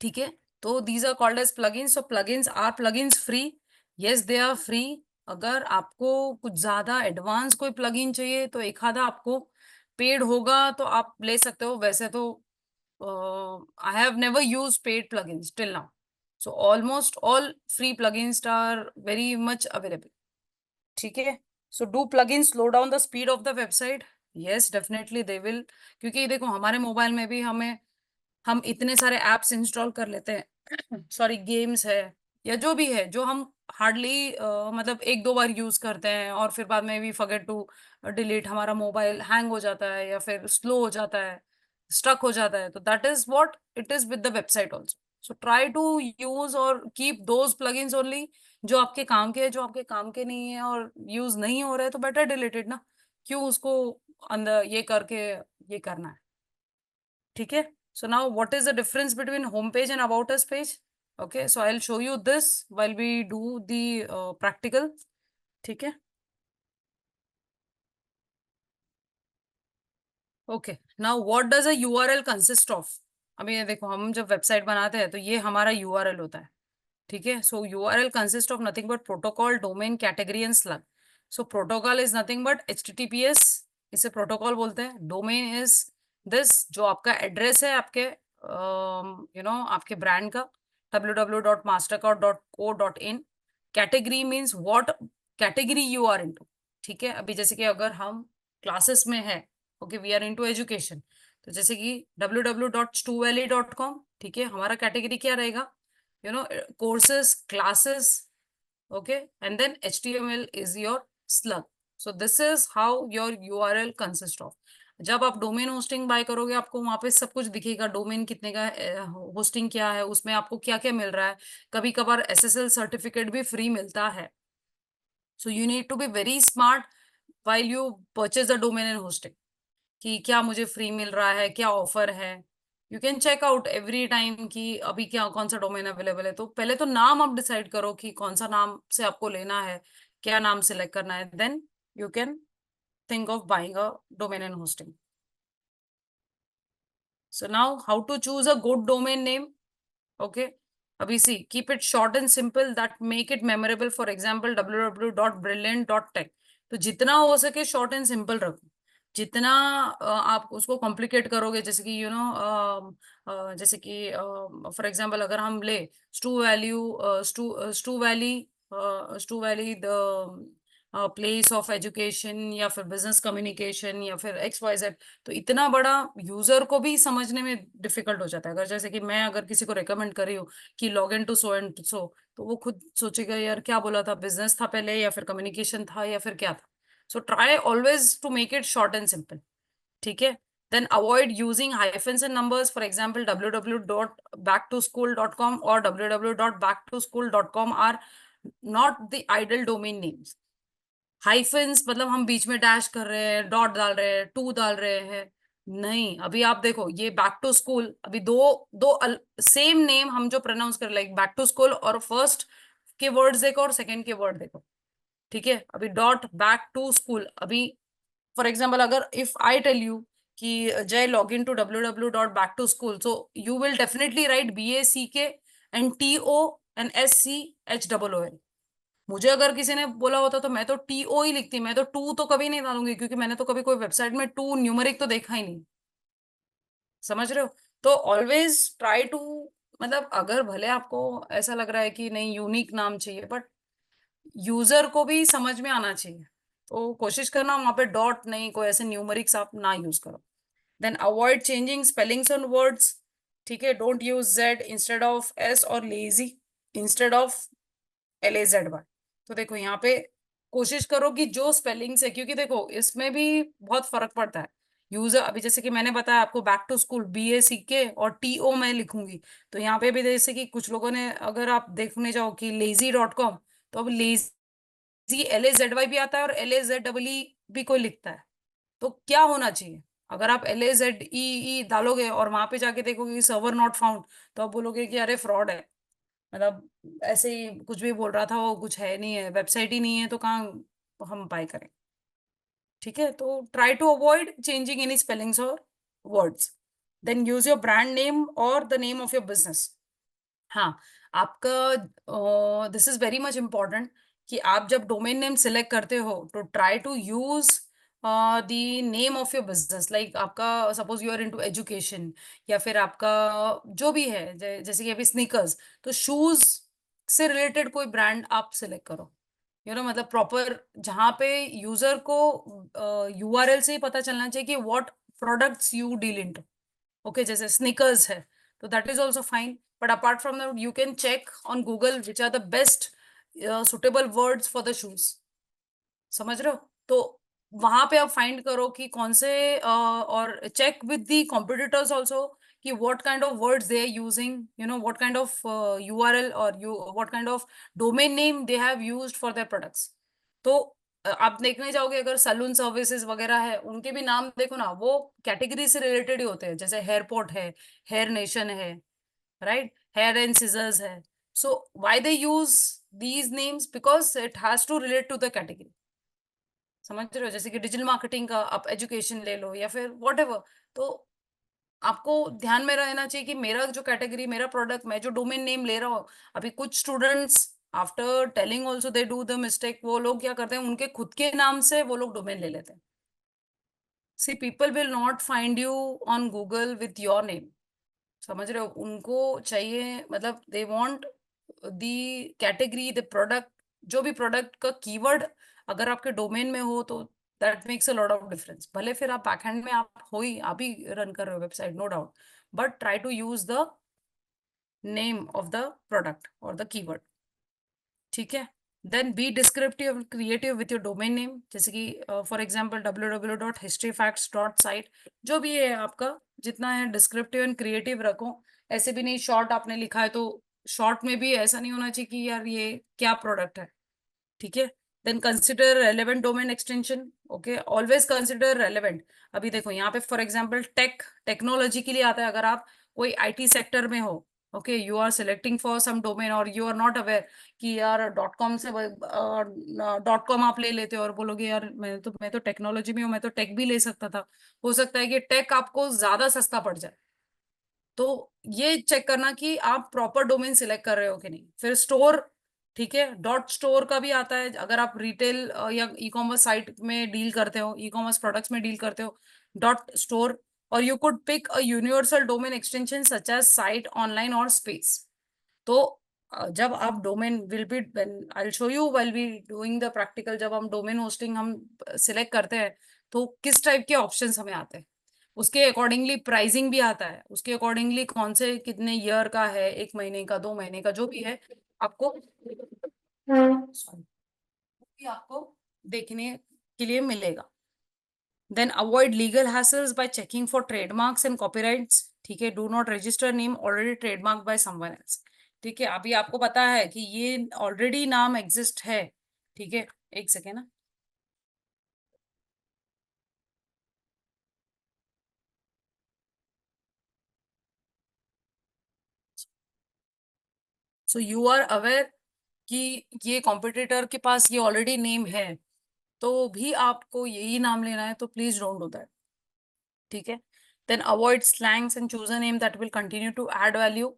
ठीक है। तो these are called as plugins. So plugins are plugins free. Yes they are free. अगर आपको कुछ ज्यादा एडवांस कोई प्लगइन चाहिए तो एक आधा आपको पेड होगा तो आप ले सकते हो। वैसे तो I have never use paid plugins till now. So almost all free plugins are very much available. ठीक है। So do plugin slow down the speed of the website? Yes definitely they will. क्योंकि देखो हमारे mobile में भी हम इतने सारे एप्स इंस्टॉल कर लेते हैं सॉरी, गेम्स है या जो भी है, जो हम हार्डली मतलब एक दो बार यूज करते हैं और फिर बाद में भी फॉरगेट टू डिलीट, हमारा मोबाइल हैंग हो जाता है या फिर स्लो हो जाता है, स्टक हो जाता है। तो that is what it is with the website also. So try to use और कीप दोज प्लगइन्स ओनली जो आपके काम के है। जो आपके काम के नहीं है और यूज नहीं हो रहे हैं तो बेटर डिलीटेड ना, क्यों उसको अंदर ये करके ये करना है। ठीक है। So now what is the difference between home page and about us page? Okay, so I'll show you this while we do the practical. ठीक है। Okay, now what does a URL consist of? अभी ये देखो, हम जब website बनाते हैं तो ये हमारा यूआरएल होता है। ठीक है। So URL consist of nothing but protocol, domain, category and slug. So protocol is nothing but HTTPS, इसे प्रोटोकॉल बोलते हैं। डोमेन इज दिस, जो आपका एड्रेस है आपके आपके ब्रांड का, www.mastercard.co.in। Category means what category you are into. ठीक है। अभी जैसे कि अगर हम क्लासेस में है, okay, we are into education, तो जैसे कि www.stuvalley.com, ठीक है, हमारा कैटेगरी क्या रहेगा? courses, classes, okay, and then HTML is your slug. So this is how your URL consists of. जब आप डोमेन होस्टिंग बाय करोगे, आपको वहां पे सब कुछ दिखेगा, डोमेन कितने का, होस्टिंग क्या है, उसमें आपको क्या क्या मिल रहा है। कभी कभार SSL सर्टिफिकेट भी फ्री मिलता है। So you need to be very smart while you purchase the domain and hosting, कि क्या मुझे फ्री मिल रहा है, क्या ऑफर है। You can check out every time कि अभी क्या कौन सा डोमेन अवेलेबल है। तो पहले तो नाम आप डिसाइड करो कि कौन सा नाम से आपको लेना है, क्या नाम सिलेक्ट करना है, then you can think of buying a domain and hosting. So now how to choose a good domain name? Okay, अभी see, keep it short and simple that make it memorable. For example www.brilliant.tech। तो जितना हो सके short and simple रखो। जितना आप उसको complicate करोगे, जैसे कि जैसे कि फॉर एग्जाम्पल अगर हम ले Stu Valley the place of education, या फिर बिजनेस कम्युनिकेशन, या फिर XYZ, तो इतना बड़ा यूजर को भी समझने में डिफिकल्ट हो जाता है। अगर जैसे कि मैं अगर किसी को रेकमेंड कर रही हूँ कि log in to so and so, तो वो खुद सोचेगा यार क्या बोला था, बिजनेस था पहले या फिर कम्युनिकेशन था या फिर क्या था। So try always to make it short and simple. ठीक है। Then avoid using hyphens and numbers. For example, www.backtoschool.com or www.backtoschool.com are not the ideal domain names. Hyphens मतलब हम बीच में डैश कर रहे हैं, डॉट डाल रहे हैं, टू डाल रहे हैं, नहीं। अभी आप देखो ये बैक टू स्कूल, अभी दो दो सेम नेम हम जो प्रोनाउंस कर, लाइक बैक टू स्कूल, और फर्स्ट के वर्ड्स देखो और सेकंड के वर्ड देखो। ठीक है। अभी डॉट बैक टू स्कूल, अभी फॉर एग्जाम्पल अगर इफ आई टेल यू कि Jai log in to www.backtoschool, so you will definitely write BACK and TO and SCHOOL, मुझे अगर किसी ने बोला होता तो मैं तो TO ही लिखती, मैं तो टू तो कभी नहीं डालूंगी, क्योंकि मैंने तो कभी कोई वेबसाइट में टू न्यूमेरिक तो देखा ही नहीं। समझ रहे हो? तो ऑलवेज ट्राई टू, मतलब अगर भले आपको ऐसा लग रहा है कि नहीं यूनिक नाम चाहिए, बट यूजर को भी समझ में आना चाहिए। तो कोशिश करना वहां पे डॉट नहीं, कोई ऐसे न्यूमेरिक्स आप ना यूज करो। Then avoid changing spellings on words. ठीक है, don't use Z instead of S और लेजी इंस्टेड ऑफ LAZY। तो देखो यहाँ पे कोशिश करो कि जो स्पेलिंग्स है, क्योंकि देखो इसमें भी बहुत फर्क पड़ता है। यूजर अभी जैसे कि मैंने बताया आपको, बैक टू स्कूल BACK और TO मैं लिखूंगी। तो यहाँ पे भी जैसे कि कुछ लोगों ने, अगर आप देखने जाओ कि lazy.com, तो अब लेजी LAZY भी आता है और LAZEE भी कोई लिखता है। तो क्या होना चाहिए? अगर आप LAZEE डालोगे और वहां पे जाके देखोगे सर्वर नॉट फाउंड, तो आप बोलोगे कि अरे फ्रॉड है, मतलब ऐसे ही कुछ भी बोल रहा था, वो कुछ है नहीं है, वेबसाइट ही नहीं है, तो कहाँ हम बाय करें? ठीक है, तो try to avoid changing any spellings और words. Then use your brand name और the name of your business. हाँ, आपका this is very much important कि आप जब डोमेन नेम सिलेक्ट करते हो तो try to use the name of your business. Like आपका suppose you are into education, या फिर आपका जो भी है, जैसे कि अभी स्नीकर्स, तो शूज से रिलेटेड कोई ब्रांड आप सिलेक्ट करो। मतलब प्रॉपर जहाँ पे यूजर को URL से ही पता चलना चाहिए कि what products you deal in. Okay, जैसे स्निकर्स है, तो that is also fine. But apart from that you can check on Google which are the best suitable words for the shoes. समझ रहे हो? तो वहां पे आप फाइंड करो कि कौन से और check with the competitors also कि what kind of words they are using, what kind of URL और what kind of domain name they have used for their products. तो आप देखने जाओगे, अगर सलून सर्विसेज वगैरह है, उनके भी नाम देखो ना, वो कैटेगरी से रिलेटेड ही होते हैं। जैसे हेयरपोर्ट है, हेयर नेशन है, राइट, हेयर एंड सीजर्स है। So why they use these names? Because it has to relate to the category. समझ रहे हो? जैसे कि डिजिटल मार्केटिंग का आप एजुकेशन ले लो या फिर वॉट एवर। तो आपको ध्यान में रहना चाहिए कि मेरा जो कैटेगरी, मेरा प्रोडक्ट, मैं जो डोमेन नेम ले रहा हूँ। अभी कुछ students after telling also they do the mistake, वो लोग क्या करते हैं, उनके खुद के नाम से वो लोग डोमेन ले लेते हैं। See people will not find you on Google with your name. समझ रहे हो? उनको चाहिए, मतलब they want the category, the product, जो भी प्रोडक्ट का कीवर्ड अगर आपके डोमेन में हो, तो that makes a lot of difference. भले फिर आप बैकएंड में आप ही रन कर रहे हो website, no doubt, but try to use the name of the product और द कीवर्ड। ठीक है, then be descriptive creative with your domain name. जैसे कि फॉर एग्जांपल www.historyfacts.site, जो भी है आपका, जितना है डिस्क्रिप्टिव एंड क्रिएटिव रखो। ऐसे भी नहीं शॉर्ट आपने लिखा है तो शॉर्ट में भी ऐसा नहीं होना चाहिए कि यार ये क्या प्रोडक्ट है। ठीक है, then consider relevant domain extension. Okay, always consider relevant. अभी देखो यहाँ पे फॉर एग्जांपल टेक्नोलॉजी के लिए आता है, अगर आप कोई IT सेक्टर में हो, okay, you are selecting for some domain और यू आर नॉट अवेयर कि यार .com से .com आप ले लेते हो और बोलोगे यार मैं तो टेक्नोलॉजी में हूँ, मैं तो टेक भी ले सकता था। हो सकता है कि टेक आपको ज्यादा सस्ता पड़ जाए। तो ये चेक करना कि आप प्रॉपर डोमेन सिलेक्ट कर रहे हो कि नहीं। फिर स्टोर, ठीक है, .store का भी आता है, अगर आप रिटेल या ई-कॉमर्स साइट में डील करते हो, ई-कॉमर्स प्रोडक्ट्स में डील करते हो, .store। और you could pick a universal domain extension such as site, online और स्पेस। तो जब आप domain will be, I will show you while be doing the practical, जब हम डोमेन होस्टिंग हम सिलेक्ट करते हैं, तो किस टाइप के ऑप्शंस हमें आते हैं, उसके अकॉर्डिंगली प्राइसिंग भी आता है, उसके अकॉर्डिंगली कौन से कितने ईयर का है, 1 महीने का, 2 महीने का, जो भी है आपको, sorry, वो भी आपको देखने के लिए मिलेगा। Then avoid legal hassles by checking for trademarks and copyrights. ठीक है, do not register name already trademark by someone else. ठीक है, अभी आपको पता है कि ये ऑलरेडी नाम एग्जिस्ट है। ठीक है, एक सेकेंड ना। सो यू आर अवेयर कि ये कॉम्पिटिटर के पास ये ऑलरेडी नेम है, तो भी आपको यही नाम लेना है, तो प्लीज डोंट डू दैट। ठीक है, then avoid slangs and choose a name that will continue to add value.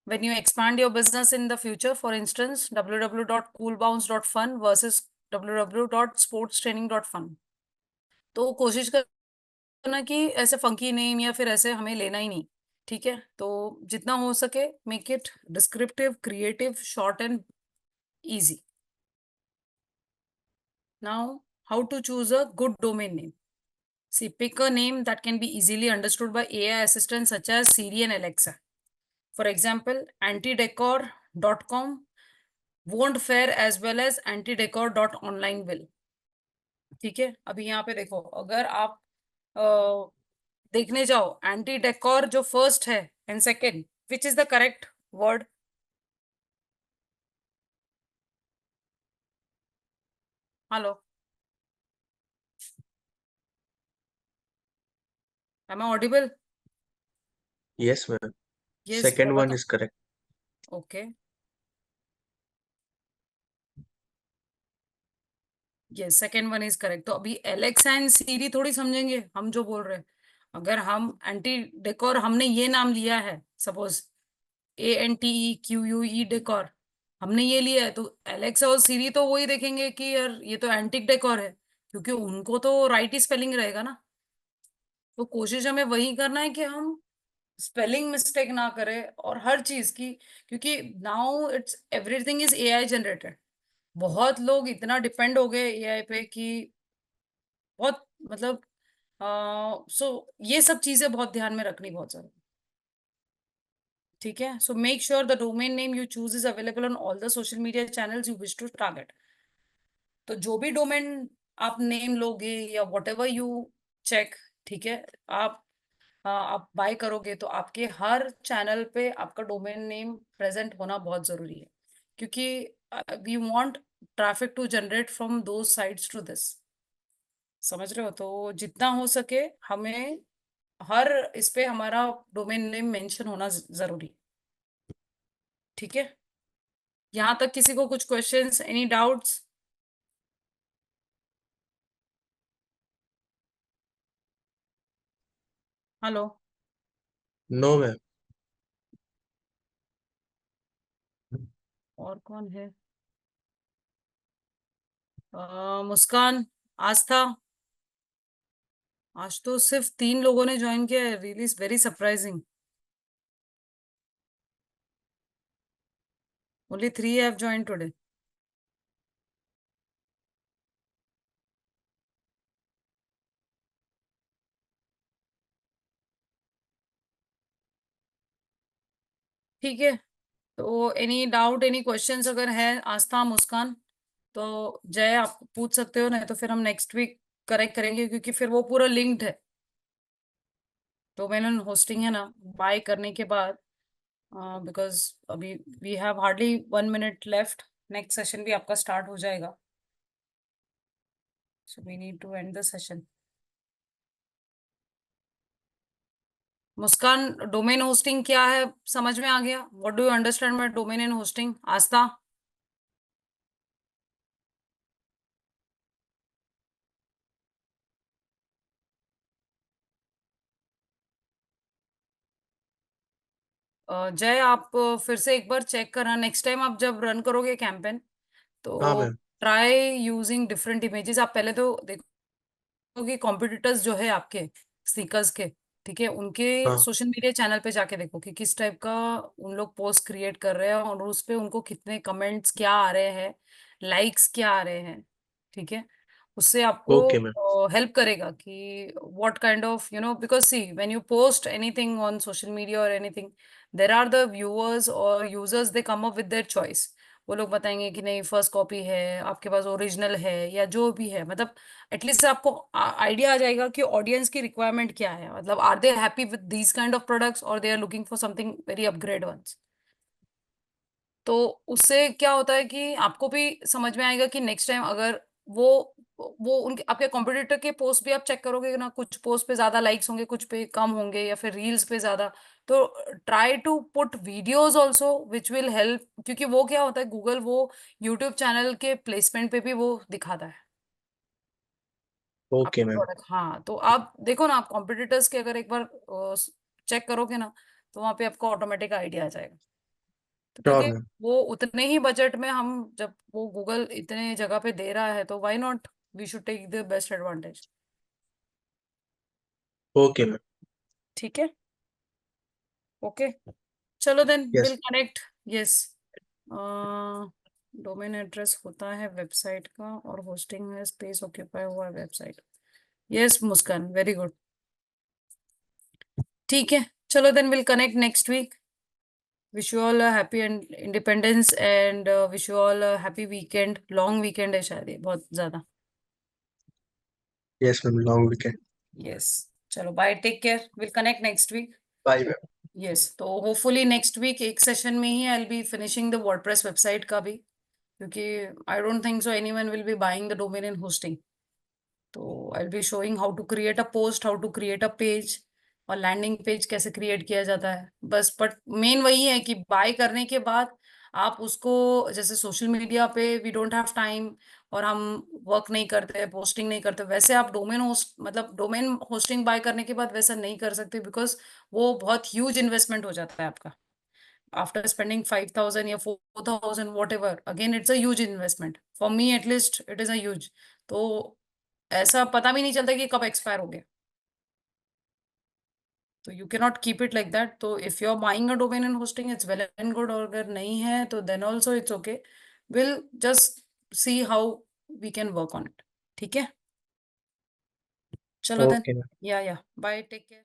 When you expand your business in the future, for instance, www.coolbounce.fun versus www.sportstraining.fun, तो कोशिश करना कि ऐसे फंकी नेम या फिर ऐसे हमें लेना ही नहीं। ठीक है, तो जितना हो सके make it descriptive, creative, short and easy. Now, how to choose a good domain name? See, pick a name that can be easily understood by AI assistants such as Siri and Alexa. For example, antidecor.com won't fare as well as antidecor.online will. ठीक है, अभी यहाँ पे देखो, अगर आप अ, देखने जाओ एंटी डेकोर जो फर्स्ट है and second, which is the correct word? Hello, am I audible? Yes ma'am, yes, second one बताओ। Is correct. Okay, yes, second one is correct. तो अभी एलेक्सा एंड सीरी थोड़ी समझेंगे हम जो बोल रहे हैं। अगर हम एंटी डेकोर, हमने ये नाम लिया है, सपोज ANTEQUE डेकोर, हमने ये लिया है, तो एलेक्सा और सीरी तो वही देखेंगे कि यार ये तो एंटिक डेकोर है, क्योंकि उनको तो राइट ही स्पेलिंग रहेगा ना। तो कोशिश हमें वही करना है कि हम स्पेलिंग मिस्टेक ना करें और हर चीज की, क्योंकि now it's everything is AI generated. बहुत लोग इतना डिपेंड हो गए AI पे कि बहुत, मतलब सो ये सब चीजें बहुत ध्यान में रखनी बहुत जरूरी। ठीक है, so make sure the domain name you choose is available on all the social media channels you wish to target. तो जो भी डोमेन आप नेम लोगे या वट एवर यू चेक, ठीक है, आप बाय करोगे तो आपके हर चैनल पे आपका डोमेन नेम प्रेजेंट होना बहुत जरूरी है, क्योंकि we want traffic to generate from those sites to this. समझ रहे हो? तो जितना हो सके हमें हर इस पे हमारा डोमेन नेम मेंशन होना जरूरी। ठीक है, यहाँ तक किसी को कुछ questions, any doubts? Hello, no ma'am. और कौन है? मुस्कान, आस्था। आज तो सिर्फ 3 लोगों ने ज्वाइन किया है, really very surprising. Only 3 have join today. ठीक है, तो एनी डाउट, एनी क्वेश्चंस अगर है आस्था, मुस्कान, तो जय आप पूछ सकते हो, नहीं तो फिर हम नेक्स्ट वीक करेक्ट करेंगे, क्योंकि फिर वो पूरा लिंक्ड है। तो मैंने होस्टिंग है ना, बाय करने के बाद, बिकॉज अभी we have hardly 1 minute left, next session भी आपका स्टार्ट हो जाएगा, so we need to end the session. Muskan, domain hosting क्या है समझ में आ गया? What do you understand by domain and hosting? Aastha? Jai आप फिर से एक बार चेक करना, नेक्स्ट टाइम आप जब रन करोगे कैंपेन, हाँ तो ma'am. Try using different images. आप पहले तो देखो कि कॉम्पिटिटर्स जो है आपके स्पीकर्स के, ठीक है, उनके हाँ। सोशल मीडिया चैनल पे जाके देखो कि किस टाइप का उन लोग पोस्ट क्रिएट कर रहे हैं और उस पे उनको कितने कमेंट्स क्या आ रहे हैं, लाइक्स क्या आ रहे हैं। ठीक है, उससे ओके मैम। आपको हेल्प करेगा कि what kind of, because see when you post anything on social media और anything, there are the viewers और users, they come up with their choice. वो लोग बताएंगे कि नहीं, फर्स्ट कॉपी है, आपके पास ओरिजिनल है, या जो भी है, मतलब एटलीस्ट आपको आइडिया आ जाएगा कि ऑडियंस की रिक्वायरमेंट क्या है, मतलब are they happy with these kind of products और they are looking for something very upgrade ones. तो उससे क्या होता है कि आपको भी समझ में आएगा कि नेक्स्ट टाइम अगर वो वो उनके आपके कॉम्पिटिटर के पोस्ट भी आप चेक करोगे ना, कुछ पोस्ट पे ज्यादा लाइक्स होंगे, कुछ पे कम होंगे, या फिर रील्स पे ज्यादा। तो try to put videos also which will help, क्योंकि वो क्या होता है, गूगल वो यूट्यूब चैनल के प्लेसमेंट पे भी वो दिखाता है ओके आपके मैम। प्रोडक्ट। हाँ, तो आप देखो ना, आप कॉम्पिटिटर्स के अगर एक बार चेक करोगे ना, तो वहां पे आपको ऑटोमेटिक आइडिया आ जाएगा। तो श्योर ताकि मैम। वो उतने ही बजट में हम, जब वो गूगल इतने जगह पे दे रहा है तो why not, we should take the best advantage. Okay ma'am. ठीक है। ओके, चलो then yes. Will connect. Yes. Domain address होता है वेबसाइट का, और होस्टिंग है स्पेस ऑक्यूपाई हुआ है website. Yes Muskan, very good. ठीक है, चलो then will connect next week. Wish you all happy independence, and wish you all happy weekend. Long weekend है शायद ये, बहुत ज्यादा। Yes ma'am, long weekend. Yes. चलो bye, take care, will connect next week. Bye ma'am. Yes, तो hopefully next week एक session में ही I will be finishing the WordPress website का भी, क्योंकि I don't think so anyone will be buying the domain in hosting. तो I will be showing how to create a post, how to create a page, और landing page कैसे create किया जाता है बस। बट मेन वही है कि बाय करने के बाद आप उसको, जैसे सोशल मीडिया पे वी डोंट हैव टाइम और हम वर्क नहीं करते, पोस्टिंग नहीं करते, वैसे आप डोमेन होस्ट, मतलब डोमेन होस्टिंग बाय करने के बाद वैसा नहीं कर सकते, बिकॉज वो बहुत ह्यूज इन्वेस्टमेंट हो जाता है आपका। आफ्टर स्पेंडिंग 5,000 या 4,000 what ever, again it's a huge investment for me, at least it is a huge. तो ऐसा पता भी नहीं चलता कि कब एक्सपायर हो गया। तो you can not keep it like that. तो if you are buying a domain and hosting it's well and good, और अगर नहीं है तो then also it's okay. Will just see how we can work on it. ठीक है, चलो देन। Okay ma'am. Yeah bye, take care.